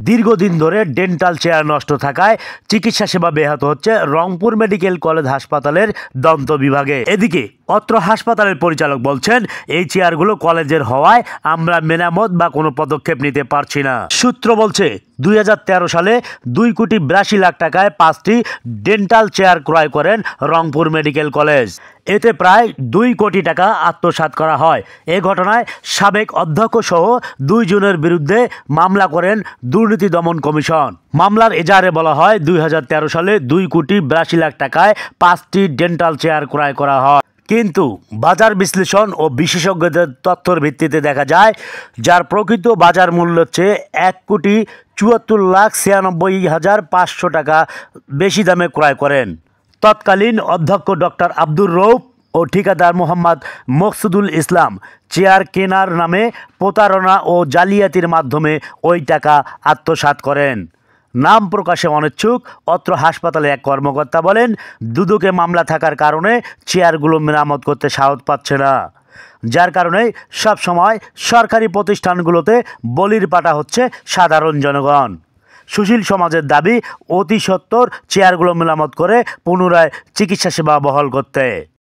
দীর্ঘদিন ধরে dental chair নষ্ট থাকায় চিকিৎসা সেবা ব্যাহত হচ্ছে রংপুর মেডিকেল কলেজ হাসপাতালের দন্ত বিভাগে। এদিকে অত্র হাসপাতালের পরিচালক বলছেন, এই চেয়ারগুলো কলেজের হওয়ায় আমরা মেরামত বা কোনো পদক্ষেপ নিতে পারছি না। সূত্র বলছে 2013 সালে 2,82,00,000 টাকায় 5টি ডেন্টাল চেয়ার ক্রয় করেন রংপুর মেডিকেল কলেজ। এতে প্রায় 2 কোটি টাকা আত্মসাৎ করা হয়। এ ঘটনায় সাবেক অধ্যক্ষ সহ 2 জনের বিরুদ্ধে মামলা করেন দুর্নীতি দমন কমিশন। মামলার এজাহারে বলা হয় 2013 সালে 2,82,00,000 টাকায় 5টি ডেন্টাল চেয়ার ক্রয় করা হয়। কিন্তু বাজার বিশ্লেষণ ও বিশেষজ্ঞদের তথ্যের ভিত্তিতে দেখা যায়, যার প্রকৃত বাজার মূল্য হচ্ছে 1,74,96,500 টাকা বেশি দামে ক্রয় করেন। তৎকালীন অধ্যক্ষ ডক্টর আব্দুর রৌফ ও ঠিকাদার মোহাম্মদ মকসুদুল ইসলাম চেয়ার কেনার নামে প্রতারণা ও জালিয়াতির মাধ্যমে ওই টাকা আত্মসাৎ করেন। নাম প্রকাশে অনিচ্ছুক অত্র হাসপাতালে এক কর্মকর্তা বলেন, দুদকে মামলা থাকার কারণে চেয়ারগুলো মেরামত করতে সাহস পাচ্ছে না, যার কারণে সবসময় সরকারি প্রতিষ্ঠানগুলোতে বলির পাঠা হচ্ছে সাধারণ জনগণ। সুশীল সমাজের দাবি, অতি সত্বর চেয়ারগুলো মেরামত করে পুনরায় চিকিৎসা সেবা বহাল করতে।